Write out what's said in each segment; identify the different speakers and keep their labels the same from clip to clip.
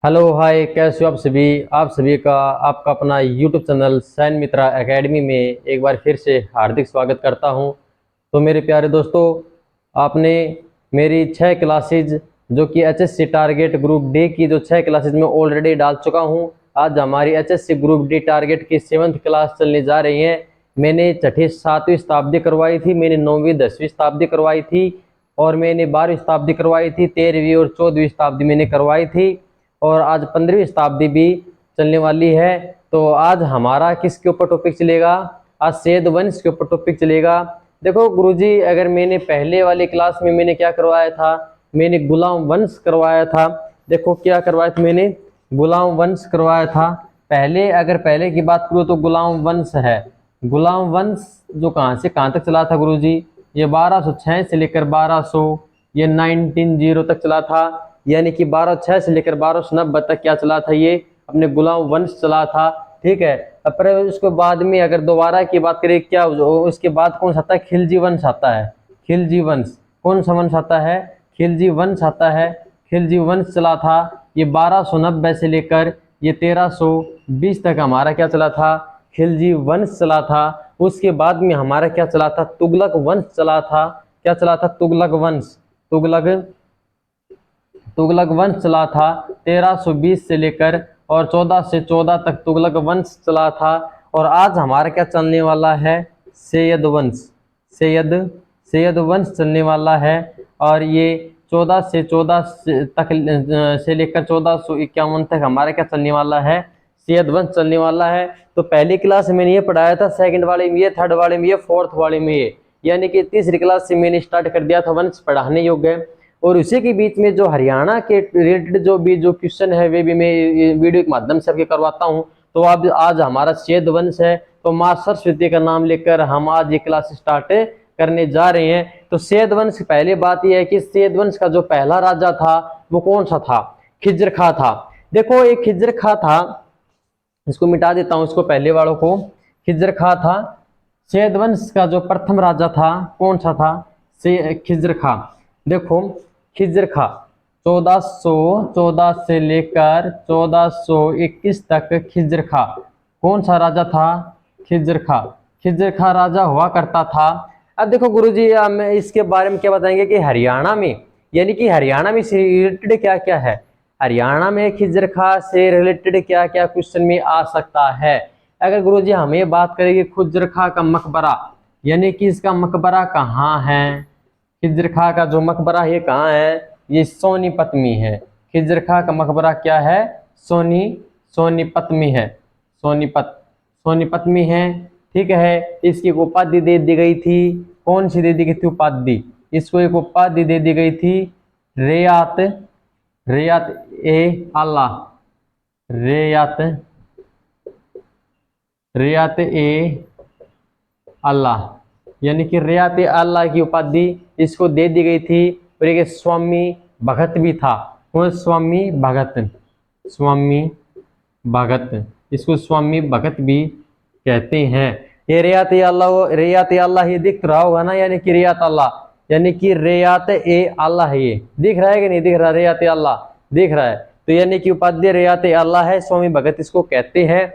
Speaker 1: Hello hi, कैसे हो आप सभी का आपका अपना यूट्यूब चैनल सैन मित्रा एकेडमी में एक बार फिर से हार्दिक स्वागत करता हूं। तो मेरे प्यारे दोस्तों, आपने मेरी 6 क्लासेज जो कि एचएससी टारगेट ग्रुप डी की जो 6 क्लासेज में ऑलरेडी डाल चुका हूं। आज हमारी एचएससी ग्रुप डी टारगेट की 7th क्लास चलने जा रही है। मैंने छठी 7वीं शताब्दी करवाई थी, मैंने 9वीं 10वीं शताब्दी करवाई थी और मैंने 12वीं शताब्दी करवाई थी, 13वीं और 14वीं शताब्दी मैंने करवाई थी और आज 15वीं शताब्दी भी चलने वाली है। तो आज हमारा किसके ऊपर टॉपिक चलेगा? आज सेद वंश के ऊपर टॉपिक चलेगा। देखो गुरुजी, अगर मैंने पहले वाली क्लास में मैंने क्या करवाया था, मैंने गुलाम वंश करवाया था। देखो क्या करवाया था, मैंने गुलाम वंश करवाया था। अगर पहले की बात करूँ तो गुलाम वंश है। गुलाम वंश जो कहाँ से कहाँ तक चला था गुरुजी? ये 1206 से लेकर 1200 ये 1900 तक चला था। यानी कि 1206 से लेकर 1290 तक क्या चला था, ये अपने गुलाम वंश चला था। ठीक है। पर उसके बाद में अगर दोबारा की बात करें, क्या उसके बाद कौन सा आता है? खिलजी वंश आता है। खिलजी वंश कौन सा वंश आता है? खिलजी वंश आता है। खिलजी वंश चला था। ये 1290 से लेकर ये 1320 तक हमारा क्या चला था? खिलजी वंश चला था। उसके बाद में हमारा क्या चला था? तुगलक वंश चला था। क्या चला था? तुगलक वंश। तुगलक वंश चला था 1320 से लेकर और 14 से 14 तक तुगलक वंश चला था। और आज हमारा क्या चलने वाला है? सैयद वंश। सैयद वंश चलने वाला है। और ये 14 से 14 तक से लेकर 1451 तक हमारा क्या चलने वाला है? सैयद वंश चलने वाला है। तो पहली क्लास में मैंने ये पढ़ाया था, सेकंड वाले में ये, थर्ड वाले में ये, फोर्थ वाले में ये, यानी कि तीसरी क्लास से मैंने स्टार्ट कर दिया था वंश पढ़ाने योग्य। और उसी के बीच में जो हरियाणा के रिलेटेड जो क्वेश्चन है वे भी मैं वीडियो के माध्यम से आपके करवाता हूं। तो अब आज हमारा सैयद वंश है, तो मां सरस्वती का नाम लेकर हम आज ये क्लास स्टार्ट करने जा रहे हैं। तो सैयद वंश की पहली बात यह है कि सैयद वंश का जो पहला राजा था वो कौन सा था? खिज्र खां था। देखो एक खिज्र खां था, इसको मिटा देता हूं, इसको पहले वालों को। खिज्र खां था। सैयद वंश का जो प्रथम राजा था कौन सा था? खिज्र खां। देखो खिज्र खां 1414 से लेकर 1421 तक खिज्र खां कौन सा राजा था? खिज्र खां। खिज्र खां राजा हुआ करता था। अब देखो गुरुजी, हम इसके बारे में क्या बताएंगे कि हरियाणा में, यानी कि हरियाणा में से रिलेटेड क्या क्या है, हरियाणा में खिज्र खां से रिलेटेड क्या क्या क्वेश्चन में आ सकता है। अगर गुरुजी हम ये बात करेंगे खिज्र खां का मकबरा, यानी कि इसका मकबरा कहाँ है? खिज्र खां का जो मकबरा ये कहाँ है? ये सोनीपत में है। खिज्र खां का मकबरा क्या है? सोनीपत में है। सोनीपत में है। ठीक है। इसकी एक उपाधि दे दी गई थी। कौन सी दे दी गई थी उपाधि? इसको एक उपाधि दे दी गई थी, रियात ए आला। रियात ए आला, यानी कि रियात ए आला की उपाधि इसको दे दी गई थी। और एक स्वामी भगत भी था। कौन? स्वामी भगत, इसको स्वामी भगत भी कहते हैं। ये रियात ए अल्लाह ये दिख रहा होगा ना, यानी कि रियात अल्लाह, यानी कि रियात ए अल्लाह है। ये दिख रहा है कि नहीं दिख रहा? रियात ए अल्लाह दिख रहा है। तो यानी कि उपाध्याय रियात ए अल्लाह है, स्वामी भगत इसको कहते हैं।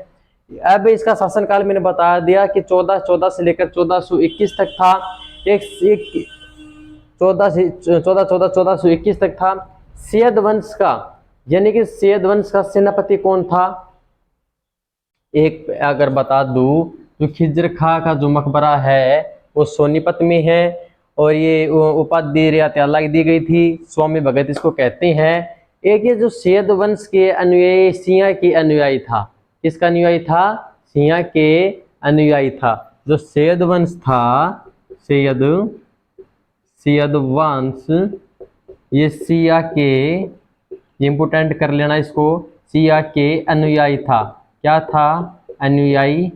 Speaker 1: अब इसका शासनकाल मैंने बता दिया कि 1414 से लेकर 1421 तक था। एक 1421 तक था। सैयद वंश का, यानी कि सैयद वंश का सेनापति कौन था? एक अगर बता दूं, जो खिज्र खां का जो मकबरा है वो सोनीपत में है। और ये उपाधि रियात अल्लाह की दी गई थी, स्वामी भगत इसको कहते हैं। एक ये जो सैयद वंश के अनुयायी सिंह के अनुयायी था। किसका अनुयायी था? सिंह के अनुयायी था। जो सैयद वंश था, सैयद वंश, ये सिया के, इंपोर्टेंट कर लेना इसको, सिया के अनुयायी था। क्या था? अनुयायी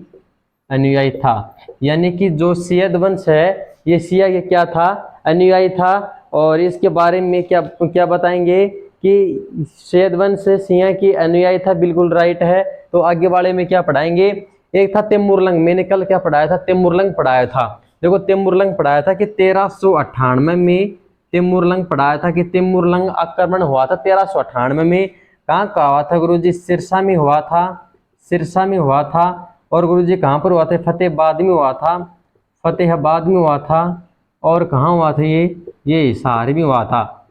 Speaker 1: था। यानी कि जो सैयद वंश है ये सिया के क्या था? अनुयायी था। और इसके बारे में क्या बताएंगे कि सैयद वंश सिंह की अनुयायी था, बिल्कुल राइट है। तो आगे वाले में क्या पढ़ाएंगे? एक था तैमूरलंग, मैंने कल क्या पढ़ाया था? तैमूरलंग पढ़ाया था। देखो तैमूरलंग पढ़ाया था कि 1398 में, तैमूरलंग पढ़ाया था कि तैमूरलंग आक्रमण हुआ था 1398 में। कहाँ का हुआ था गुरुजी? सिरसा में हुआ था, सिरसा में हुआ था। और गुरुजी कहाँ पर हुआ था? फतेहाबाद में हुआ था, फतेहाबाद में हुआ था। और कहाँ हुआ था ये हिसार में हुआ था।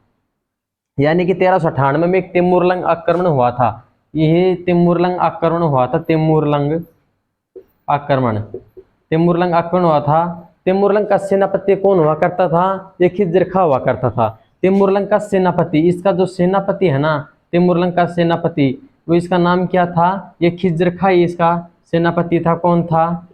Speaker 1: यानी कि 1398 में एक तिमुरलंग आक्रमण हुआ था। यह तिमुरलंग आक्रमण हुआ था, तिमुरलंग आक्रमण, तिमुरलंग आक्रमण हुआ था। तिमुरलंग का सेनापति कौन हुआ करता था? ये खिज्र खां हुआ करता था। तिमुरलंग का सेनापति, इसका जो सेनापति है ना, तिमुरलंग का सेनापति, वो इसका नाम क्या था? ये खिज्र खां इसका सेनापति था। कौन था?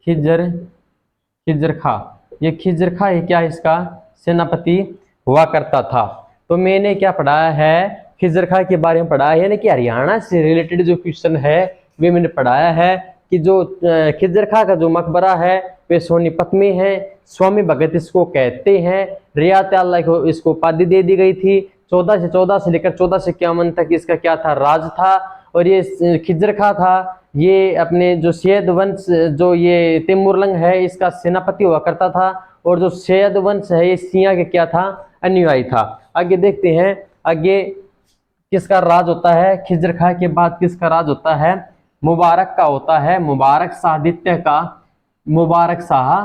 Speaker 1: खिज्र खां। ये खिज्र खां ही क्या इसका सेनापति हुआ करता था। तो मैंने क्या पढ़ाया है? खिज्र खां के बारे में पढ़ाया है, यानी कि हरियाणा से रिलेटेड जो क्वेश्चन है वे मैंने पढ़ाया है कि जो खिज्र खां का जो मकबरा है वे सोनीपत में है। स्वामी भगत इसको कहते हैं। रियात अल्लाह को इसको उपाधि दे दी गई थी। 14 से लेकर 14 से 51 तक इसका क्या था? राज था। और ये खिज्र खां था, ये अपने जो सैयद वंश, जो ये तिमुरलंग है इसका सेनापति हुआ करता था। और जो सैयद वंश है ये सिया के क्या था? अनुयायी था। आगे देखते हैं, आगे किसका राज होता है? खिज्र खां के बाद किसका राज होता है? मुबारक का होता है, मुबारक शाह द्वितीय का। मुबारक शाह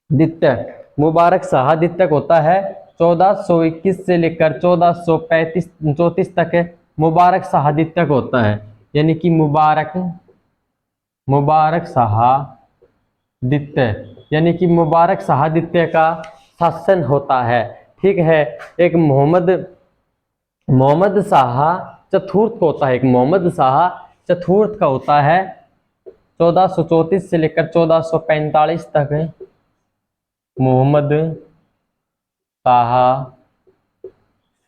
Speaker 1: द्वितीय, मुबारक शाह द्वितीय होता है 1421 से लेकर 1434 तक मुबारक शाह द्वितीय होता है। यानी कि मुबारक शाह द्वितीय, यानी कि मुबारक शाह द्वितीय का शासन होता है। ठीक है। एक मोहम्मद शाह चतुर्थ का होता है, एक मोहम्मद शाह चतुर्थ का होता है 1434 से लेकर 1445 तक। मोहम्मद शाह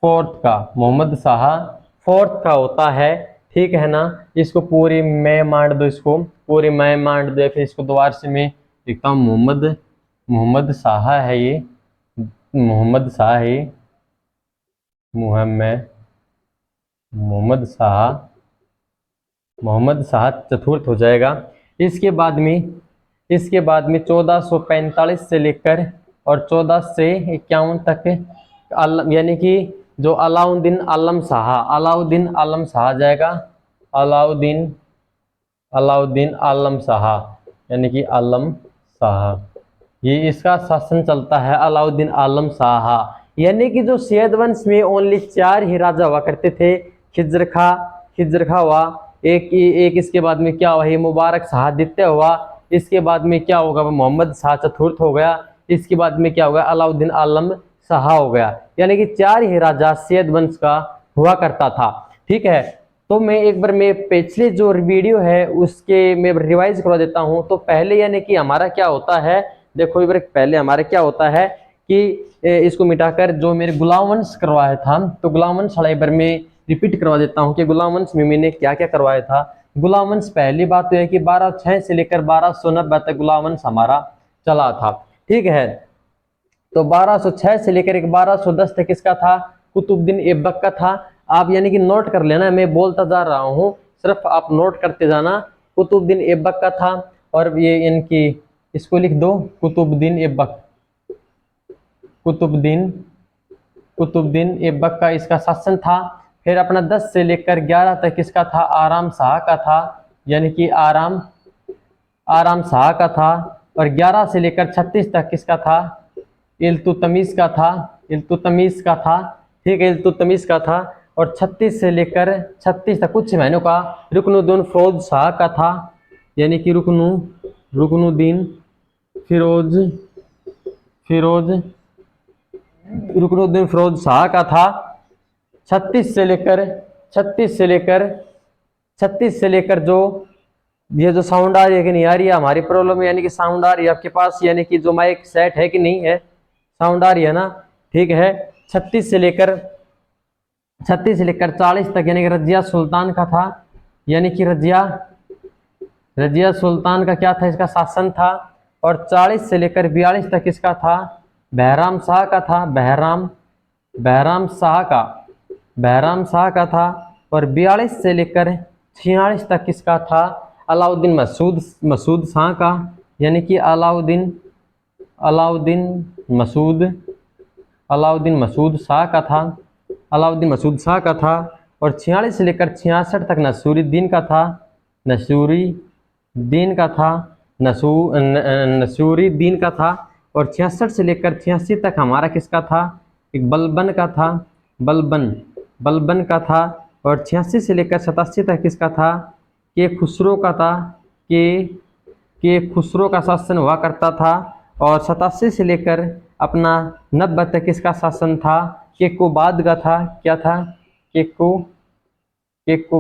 Speaker 1: फोर्थ का, मोहम्मद शाह फोर्थ का होता है। ठीक है ना। इसको पूरी मैं मांड दो, इसको पूरी मैं मांड दो, फिर इसको दोबारा से मैं लिखता हूँ। मोहम्मद शाह है ये, मोहम्मद शाह है, मोहम्मद शाह चतुर्थ हो जाएगा। इसके बाद में 1445 से लेकर और 14 से 51 तक यानी कि जो अलाउद्दीन आलम शाह जाएगा। अलाउद्दीन आलम शाह, यानी कि आलम शाह, ये इसका शासन चलता है। अलाउद्दीन आलम शाह, यानी कि जो सैयद वंश में ओनली 4 ही राजा हुआ करते थे। खिज्र खां हुआ, एक इसके बाद में क्या हुआ? ये मुबारक शाह द्वितीय हुआ। इसके बाद में क्या होगा? मोहम्मद शाह चतुर्थ हो गया। इसके बाद में क्या होगा? अलाउद्दीन आलम शाह हो गया। यानी कि 4 ही राजा सैयद वंश का हुआ करता था। ठीक है। तो मैं एक बार मैं पिछले जो वीडियो है उसके मैं रिवाइज करवा देता हूं। तो पहले यानी कि हमारा क्या होता है, देखो एक बार पहले हमारा क्या होता है कि इसको मिटाकर जो मेरे गुलाम वंश करवाया था, तो गुलाम वंश एक बार मैं रिपीट करवा देता हूं कि गुलाम वंश में मैंने क्या क्या करवाया था। गुलाम वंश पहली बात तो है कि 1206 से लेकर 1290 तक गुलाम वंश हमारा चला था। ठीक है। तो 1206 से लेकर 1210 तक किसका था? कुतुबुद्दीन ऐबक का था। आप यानी कि नोट कर लेना, मैं बोलता जा रहा हूँ, सिर्फ आप नोट करते जाना। कुतुबुद्दीन ऐबक का था। और ये इनकी इसको लिख दो, कुतुबुद्दीन ऐबक, कुतुबुद्दीन ऐबक का इसका शासन था। फिर अपना 10 से लेकर 11 तक किसका था? आराम शाह का था, यानी कि आराम शाह का था। और 11 से लेकर 36 तक किसका था? इल्तुतमिश का था, इल्तुतमिश का था। ठीक है, इल्तुतमिश का था। और 36 से लेकर 36 तक कुछ महीनों का रुकनुद्दीन फिरोज शाह का था, यानी कि रुकनुद्दीन फिरोज शाह का था। 36 से लेकर जो ये जो साउंड आ रही है कि नहीं आ रही है हमारी प्रॉब्लम, यानी कि साउंड आ रही है आपके पास, यानी कि जो माइक सेट है कि नहीं है, साउंड आ रही है ना? ठीक है। 36 से लेकर 40 तक यानी कि रजिया सुल्तान का था, यानी कि रजिया सुल्तान का क्या था? इसका शासन था। और 40 से लेकर 42 तक किसका था? बहराम शाह का था, बहराम शाह का था। और 42 से लेकर 46 तक किसका था? अलाउद्दीन मसूद शाह का, यानी कि अलाउद्दीन मसूद शाह का था, अलाउद्दीन मसूद शाह का था। और 46 से लेकर 66 तक नसूरुद्दीन का था, नसूरुद्दीन का था, नसूरुद्दीन का था। और 66 से लेकर 86 तक हमारा किसका था, एक बलबन का था, बलबन का था। और 86 से लेकर 87 तक किसका था, के खुसरो का था, के खुसरो का शासन हुआ करता था। और 87 से लेकर अपना 90 तक किसका शासन था, के कुबाद का था, क्या था, के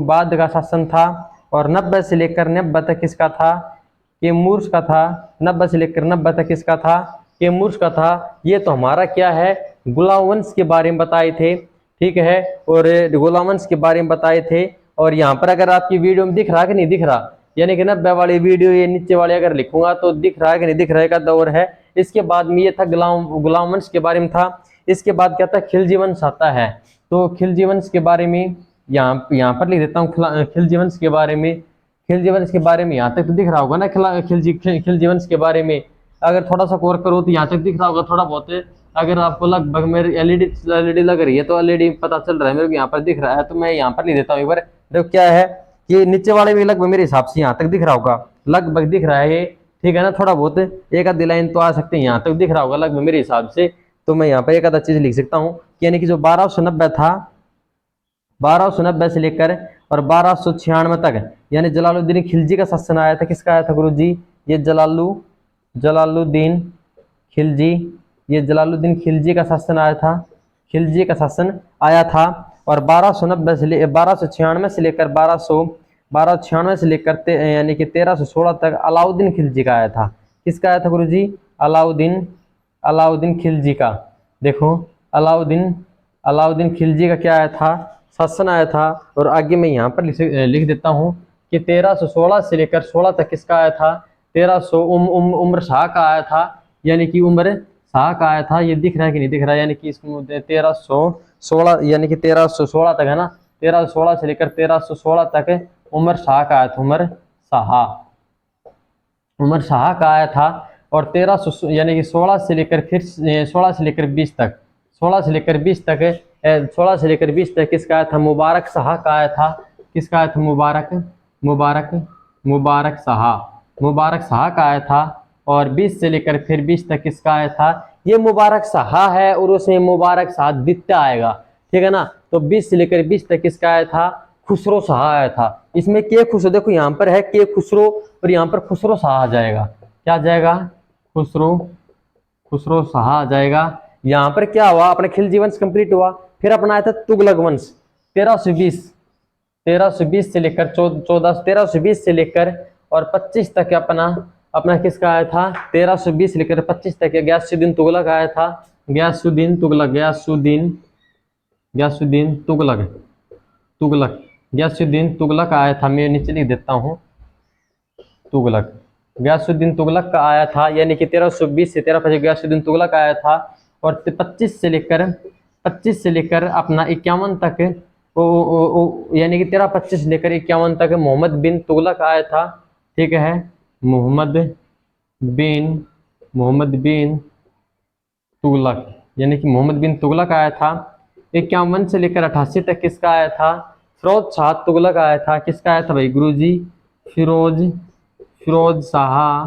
Speaker 1: बाद का शासन था। और 90 से लेकर 90 तक किसका था, के मूर्स का था। 90 से लेकर 90 तक किसका था, के मूर्स का था। ये तो हमारा क्या है, गुलाम वंश के बारे में बताए थे, ठीक है, और गुलाम वंश के बारे में बताए थे। और यहाँ पर अगर आपकी वीडियो में दिख रहा है कि नहीं दिख रहा, यानी कि 90 वाली वीडियो ये नीचे वाले अगर लिखूंगा तो दिख रहा है कि नहीं दिख रहा है का दौर है। इसके बाद में ये था गुलाम वंश के बारे में था। इसके बाद क्या था, खिलजी वंश आता है। तो खिलजी वंश के बारे में यहाँ पर लिख देता हूँ, खिलजी वंश के बारे में, खिलजी वंश के बारे में यहाँ तक तो दिख रहा होगा ना, खिलजी वंश के बारे में अगर थोड़ा सा गौर करो तो यहाँ तक दिख रहा होगा थोड़ा बहुत। अगर आपको लगभग मेरी एलईडी लग रही है तो एलईडी पता चल रहा है मेरे को, यहाँ पर दिख रहा है तो मैं यहाँ पर लिख देता हूँ एक बार। देखो क्या है कि नीचे वाले भी लगभग मेरे हिसाब से यहाँ तक दिख रहा होगा, लगभग दिख रहा है ये, ठीक है ना। थोड़ा बहुत एक आधी लाइन तो आ सकते हैं, यहाँ तक दिख रहा होगा लगभग मेरे हिसाब से। तो मैं यहाँ पर एक आधा चीज लिख सकता हूँ, यानी कि जो 1290 था, 1290 से लेकर और 1296 तक, यानी जलालुद्दीन खिलजी का शासन आया था। किसका आया था गुरु जी, ये जलालुद्दीन खिलजी, ये जलालुद्दीन खिलजी का शासन आया था, खिलजी का शासन आया था। और 1290 से 1296 से लेकर 1296 से लेकर यानी कि 1316 तक अलाउद्दीन खिलजी का आया था। किसका आया था गुरु जी, अलाउद्दीन खिलजी का। देखो अलाउद्दीन खिलजी का क्या आया था, शासन आया था। और आगे मैं यहाँ पर लिख देता हूँ कि 1316 से लेकर 16 तक किसका आया था, 1300 उमर शाह का आया था, यानी कि उमर शाह का आया था। ये दिख रहा है कि नहीं दिख रहा है, यानी कि इसमें 1316 यानी कि 1316 तक है ना, 1316 से लेकर 1316 तक उमर शाह का आया था, उमर शाह का आया था। और 1300 यानी कि 16 से लेकर फिर 16 से लेकर 20 तक, 16 से लेकर 20 तक 16 से लेकर 20 तक किसका आया था, मुबारक शाह का आया था। किसका आया था, मुबारक शाह का आया था। और 20 से लेकर फिर 20 तक किसका आया था, ये मुबारक शाह है और उसमें मुबारक शाह द्वितीय आएगा, ठीक है ना। तो 20 से लेकर 20 तक किसका आया था, खुसरो शाह आया था। इसमें के खुसरो, देखो यहाँ पर है के खुसरो और यहाँ पर खुसरो शाह आ जाएगा, क्या आ जाएगा, खुसरो शाह आ जाएगा। यहाँ पर क्या हुआ, अपना खिलजी वंश कंप्लीट हुआ। फिर अपना आया था तुगलक वंश, 1320 से लेकर 1320 से लेकर और 25 तक अपना किसका आया था, 1320 से लेकर 25 तक गयासुद्दीन तुगलक आया था। गयासुद्दीन तुगलक आया था। मैं नीचे लिख देता हूँ, गयासुद्दीन तुगलक का आया था, यानी कि 1320 से 1325 गयासुद्दीन तुगलक आया था। और 25 से लेकर अपना 51 तक यानी कि 1325 से लेकर 51 तक मोहम्मद बिन तुगलक आया था, ठीक है, मोहम्मद बिन तुगलक, यानी कि मोहम्मद बिन तुगलक आया था। 51 से लेकर 88 तक किसका आया था, फिरोज शाह तुगलक आया था। किसका आया था भाई गुरुजी, फिरोज शाह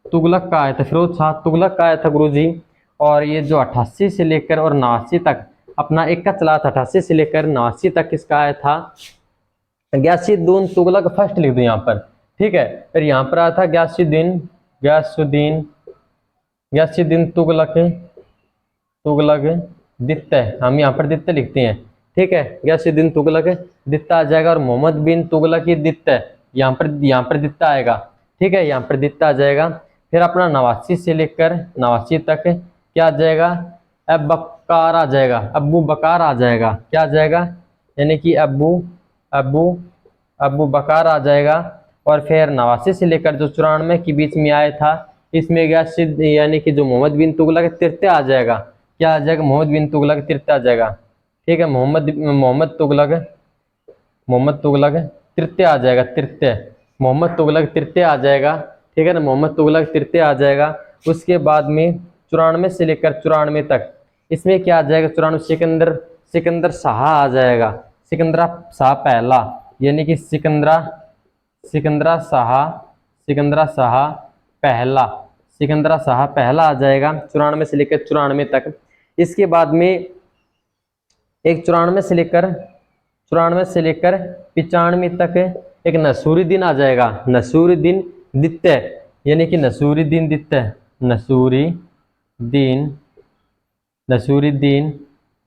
Speaker 1: तुगलक का आया था, फिरोज शाह तुगलक का आया था गुरुजी। और ये जो 88 से लेकर और 89 तक अपना एक का चला था, 88 से लेकर 89 तक किसका आया था, गयासुद्दीन तुगलक फर्स्ट लिख दो यहाँ पर, ठीक है। फिर यहाँ पर आया था गयासुद्दीन तुगलक द्वितीय, हम यहाँ पर द्वितीय लिखते हैं, ठीक है। गयासुद्दीन तुगलक द्वितीय आ जाएगा और मोहम्मद बिन तुगलक ही द्वितीय, यहाँ पर द्वितीय आएगा, ठीक है, यहाँ पर द्वितीय आ जाएगा। फिर अपना 89 से लेकर 89 तक क्या आ जाएगा, अबू बकार आ जाएगा, क्या आ जाएगा, यानी कि अबू बकार आ जाएगा। और फिर 89 से लेकर जो 94 के बीच में आया था, इसमें यानी कि जो मोहम्मद बिन तुगलक तृतीय आ जाएगा, क्या आ जाएगा, मोहम्मद बिन तुगलक तृतीय आ जाएगा, ठीक है। मोहम्मद तुगलक तृतीय आ जाएगा, मोहम्मद तुगलक तृतीय आ जाएगा, ठीक है ना, मोहम्मद तुगलक तृतीय आ जाएगा। उसके बाद में 94 से लेकर 94 तक इसमें क्या आ जाएगा, 94 सिकंदर शाह आ जाएगा। सिकंदरा शाह पहला, यानी कि सिकंदरा शाह पहला, सिकंदरा शाह पहला आ जाएगा 94 से लेकर 94 तक। इसके बाद में एक 94 से लेकर 95 तक एक नसूरुद्दीन आ जाएगा। नसूरुद्दीन द्वितीय, यानी कि नसूरुद्दीन द्वितीय, नसूरुद्दीन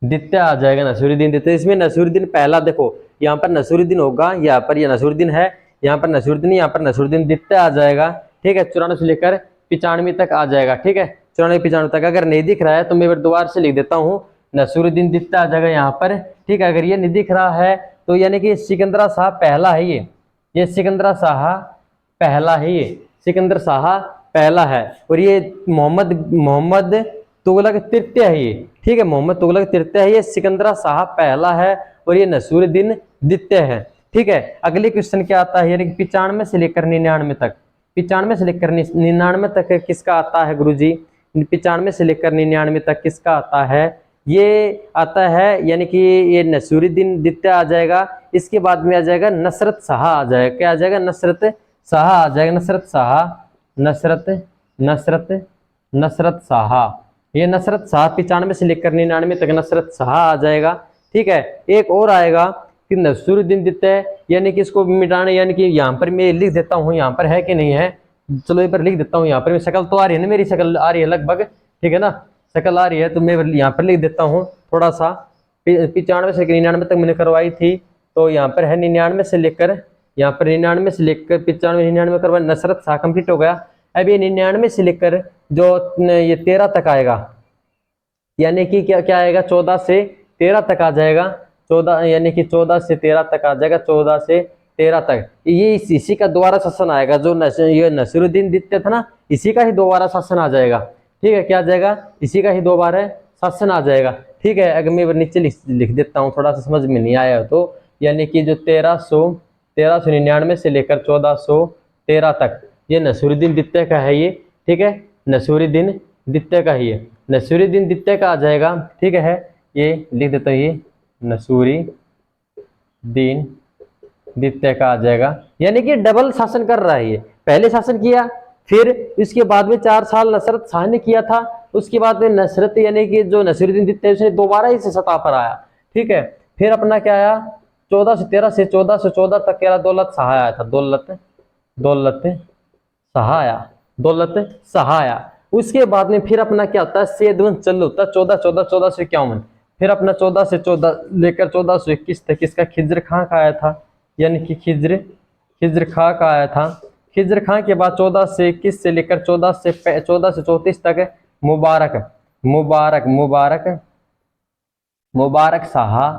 Speaker 1: द्वितीय आ जाएगा। नसूरुद्दीन द्वितीय, इसमें नसूरुद्दीन पहला, देखो यहाँ पर नसूरुद्दीन होगा, यहाँ पर ये नसूरुद्दीन है, यहाँ पर नसूरुद्दीन, यहाँ पर नसूरुद्दीन द्वितीय आ जाएगा। ठीक है, 94 से लेकर 95 तक आ जाएगा। ठीक है, 94-95 तक। अगर नहीं दिख रहा है तो मैं दोबारा से लिख देता हूँ, नसूरुद्दीन द्वितीय आ जाएगा यहाँ पर। ठीक है, अगर ये नहीं दिख रहा है तो यानी कि सिकंदरा शाह पहला है, ये सिकंदरा शाह पहला है, ये सिकंदर शाह पहला है। और ये मोहम्मद तुगलक तृतीय है ये। ठीक है, मोहम्मद तुगलक तृतीय है, ये सिकंदरा शाह पहला है और ये नसूरुद्दीन द्वितीय है। ठीक है, अगले क्वेश्चन क्या आता है, यानी कि 95 से लेकर 99 तक, 95 से लेकर 99 तक किसका आता है गुरुजी? 95 से लेकर 99 तक किसका आता है? ये आता है, यानी कि ये नसूरुद्दीन द्वितीय आ जाएगा। इसके बाद में आ जाएगा नसरत शाह आ जाएगा। क्या आ जाएगा? नसरत शाह आ जाएगा। नसरत शाह, ये नसरत शाह 95 से लेकर 99 तक नसरत शाह आ जाएगा। ठीक है, एक और आएगा कि नसूरुद्दीन द्वितीय, यानी कि इसको मिटाने, यानी कि यहाँ पर मैं लिख देता हूँ, यहाँ पर है कि नहीं है, चलो एक बार लिख देता हूँ। यहाँ पर शक्ल तो आ रही है ना, मेरी शक्ल आ रही है लगभग, ठीक है ना, शक्ल आ रही है, तो मैं यहाँ पर लिख देता हूँ थोड़ा सा। 95 से 99 तक मैंने करवाई थी, तो यहाँ पर है 99 से लेकर, यहाँ पर 99 से लेकर 95-99 करवाई, नसरत शाह कंप्लीट हो गया। अब ये 99 से लेकर जो ये 13 तक आएगा, यानी कि क्या आएगा, 14 से 13 तक आ जाएगा। 14, यानी कि 14 से 13 तक आ जाएगा। 14 से 13 तक ये इसी का दोबारा शासन आएगा। जो ये नसीरुद्दीन द्वितीय था ना, इसी का ही दोबारा शासन आ जाएगा। ठीक है, क्या आ जाएगा? इसी का ही दोबारा शासन आ जाएगा। ठीक है, अगर मैं नीचे लिख देता हूँ, थोड़ा सा समझ में नहीं आया तो, यानी कि जो 1399 से लेकर 1413 तक ये नसीरुद्दीन द्वितीय का है ये। ठीक है, नसीरुद्दीन द्वितीय का ही है, नसीरुद्दीन द्वितीय का आ जाएगा। ठीक है, ये लिख देता हूँ, ये नसीरुद्दीन द्वितीय का आ जाएगा। यानी कि डबल शासन कर रहा है ये, पहले शासन किया, फिर इसके बाद में 4 साल नसरत शाह ने किया था, उसके बाद में नसरत यानी कि जो नसीरुद्दीन द्वितीय उसने दोबारा इस सत्ता पर आया। ठीक है, फिर अपना क्या आया, 14 से 13 से 14 से 14 तक क्या दौलत शाह आया था, दौलत शाह आया। उसके बाद में फिर अपना क्या होता है, सैयद वंश चालू होता है 1451। फिर अपना 14 से 14 लेकर 1421 तक इसका खिज्र खां का आया था, यानी कि खिज्र खां का आया था। खिज्र खां के बाद 14 से 21 से लेकर 14 से 34 तक मुबारक शाह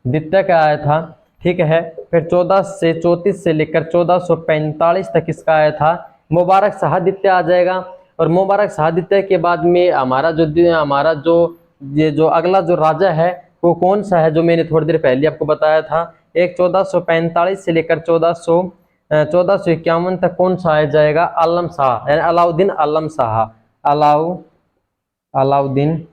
Speaker 1: द्वितीय का आया था। ठीक है, फिर 14 से 34 से लेकर 1445 तक इसका आया था, मुबारक शाह द्वितीय आ जाएगा। और मुबारक शाह द्वितीय के बाद में हमारा जो अगला जो राजा है वो कौन सा है, जो मैंने थोड़ी देर पहले आपको बताया था। एक 1445 से लेकर 1451 तक कौन सा आ जाएगा, आलम शाह, यानी अलाउद्दीन आलम शाह, अलाउद्दीन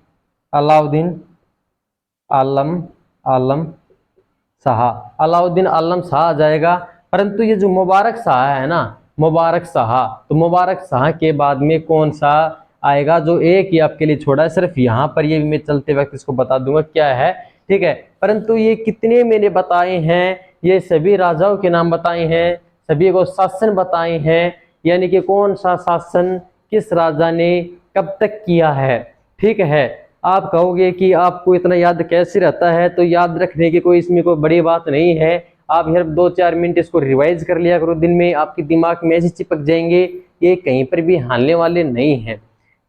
Speaker 1: आलम शाह आ जाएगा। परंतु ये जो मुबारक शाह है ना, मुबारक शाह के बाद में कौन सा आएगा, जो एक ही आपके लिए छोड़ा है, सिर्फ यहाँ पर ये भी मैं चलते वक्त इसको बता दूंगा क्या है। ठीक है, परंतु ये कितने मैंने बताए हैं, ये सभी राजाओं के नाम बताए हैं, सभी को शासन बताए हैं, यानी कि कौन सा शासन किस राजा ने कब तक किया है। ठीक है, आप कहोगे कि आपको इतना याद कैसे रहता है, तो याद रखने की कोई इसमें कोई बड़ी बात नहीं है। आप हर 2-4 मिनट इसको रिवाइज कर लिया करो दिन में, आपके दिमाग में ऐसे चिपक जाएंगे, ये कहीं पर भी हारने वाले नहीं हैं।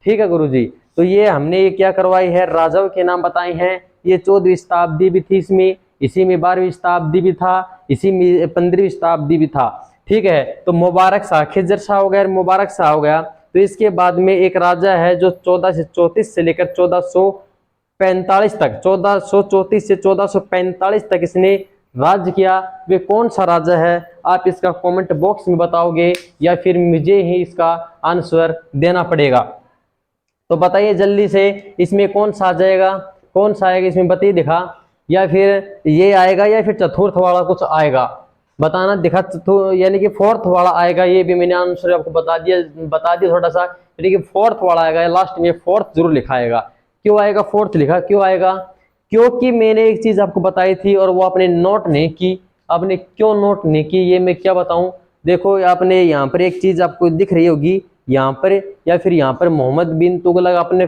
Speaker 1: ठीक है गुरुजी, तो ये हमने ये क्या करवाई है, राजाओं के नाम बताए हैं। ये 14वीं शताब्दी भी थी इसमें, इसी में 12वीं शताब्दी भी था, इसी में 15वीं शताब्दी भी था। ठीक है, तो मुबारक शाह, खिज्र शाह हो गया, मुबारक शाह हो गया। तो इसके बाद में एक राजा है जो 1434 से लेकर 1445 तक, 1434 से 1445 तक इसने राज्य किया। वे कौन सा राजा है, आप इसका कमेंट बॉक्स में बताओगे या फिर मुझे ही इसका आंसर देना पड़ेगा। तो बताइए जल्दी से, इसमें कौन सा आ जाएगा, कौन सा आएगा इसमें, बताइए दिखा, या फिर ये आएगा या फिर चतुर्थ वाला कुछ आएगा, बताना। दिखा यानी कि फोर्थ वाला आएगा, ये भी मैंने आंसर आपको बता दिया थोड़ा सा, यानी कि फोर्थ वाला आएगा, लास्ट में फोर्थ जरूर लिखा आएगा। क्यों आएगा फोर्थ लिखा, क्यों आएगा? क्योंकि मैंने एक चीज आपको बताई थी और वो आपने नोट नहीं की। आपने क्यों नोट नहीं की ये मैं क्या बताऊं। देखो आपने यहाँ पर एक चीज आपको दिख रही होगी, यहाँ पर या फिर यहाँ पर मोहम्मद बिन तुगलक आपने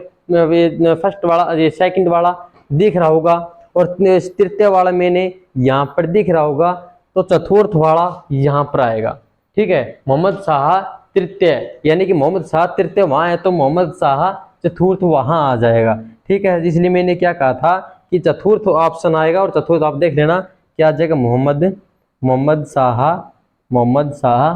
Speaker 1: फर्स्ट वाला ये सेकंड वाला दिख रहा होगा, और तृतीय वाला मैंने यहाँ पर दिख रहा होगा, तो चतुर्थ वाला यहाँ पर आएगा। ठीक है, मोहम्मद शाह तृतीय, यानी कि मोहम्मद शाह तृतीय वहां है तो मोहम्मद शाह चतुर्थ वहां आ जाएगा। ठीक है, इसलिए मैंने क्या कहा था कि चतुर्थ ऑप्शन आएगा, और चतुर्थ आप देख लेना क्या आ जाएगा, मोहम्मद शाह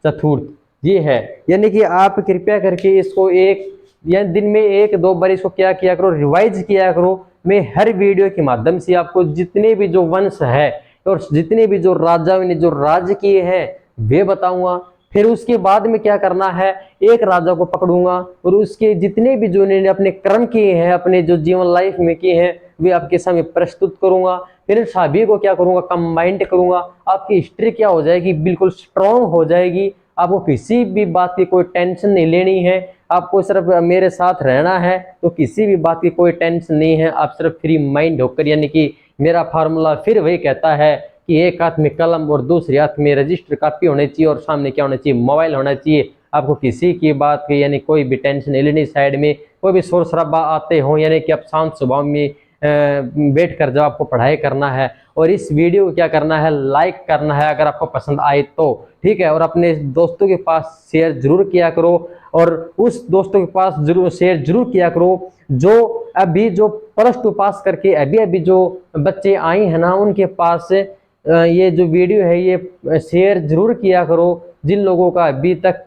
Speaker 1: चतुर्थ ये है। यानी कि आप कृपया करके इसको एक या दिन में एक दो बार इसको क्या किया करो, रिवाइज किया करो। मैं हर वीडियो के माध्यम से आपको जितने भी जो वंश है और जितने भी जो राजाओं ने जो राज किए हैं वे बताऊंगा। फिर उसके बाद में क्या करना है, एक राजा को पकड़ूंगा और उसके जितने भी जो उन्होंने अपने कर्म किए हैं, अपने जो जीवन लाइफ में किए हैं, वे आपके सामने प्रस्तुत करूंगा। फिर इन सभी को क्या करूंगा, कंबाइंड करूंगा। आपकी हिस्ट्री क्या हो जाएगी, बिल्कुल स्ट्रॉन्ग हो जाएगी। आपको किसी भी बात की कोई टेंशन नहीं लेनी है, आपको सिर्फ मेरे साथ रहना है, तो किसी भी बात की कोई टेंशन नहीं है। आप सिर्फ फ्री माइंड होकर, यानी कि मेरा फार्मूला फिर वही कहता है कि एक हाथ में कलम और दूसरे हाथ में रजिस्टर कॉपी होनी चाहिए, और सामने क्या होना चाहिए, मोबाइल होना चाहिए। आपको किसी की बात की यानी कोई भी टेंशन नहीं लेनी। साइड में कोई भी शोर शराबा आते हो, यानी कि आप शांत स्वभाव में बैठ कर जब आपको पढ़ाई करना है। और इस वीडियो को क्या करना है, लाइक करना है अगर आपको पसंद आए तो। ठीक है, और अपने दोस्तों के पास शेयर जरूर किया करो, और उस दोस्तों के पास जरूर शेयर जरूर किया करो जो अभी जो प्लस टू पास करके अभी जो बच्चे आए हैं ना, उनके पास ये जो वीडियो है ये शेयर जरूर किया करो। जिन लोगों का अभी तक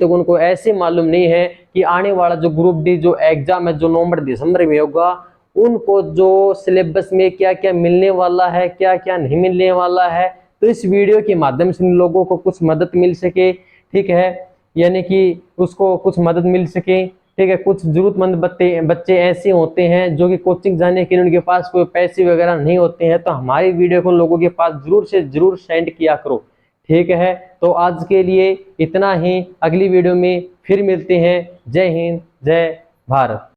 Speaker 1: उनको ऐसे मालूम नहीं है कि आने वाला जो ग्रुप डी जो एग्जाम है जो नवंबर दिसंबर में होगा, उनको जो सिलेबस में क्या क्या मिलने वाला है, क्या क्या नहीं मिलने वाला है, तो इस वीडियो के माध्यम से उन लोगों को कुछ मदद मिल सके। ठीक है, यानी कि उसको कुछ मदद मिल सके। ठीक है, कुछ जरूरतमंद बच्चे ऐसे होते हैं जो कि कोचिंग जाने के लिए उनके पास कोई पैसे वगैरह नहीं होते हैं, तो हमारी वीडियो को लोगों के पास जरूर से जरूर सेंड किया करो। ठीक है, तो आज के लिए इतना ही, अगली वीडियो में फिर मिलते हैं। जय हिंद, जय भारत।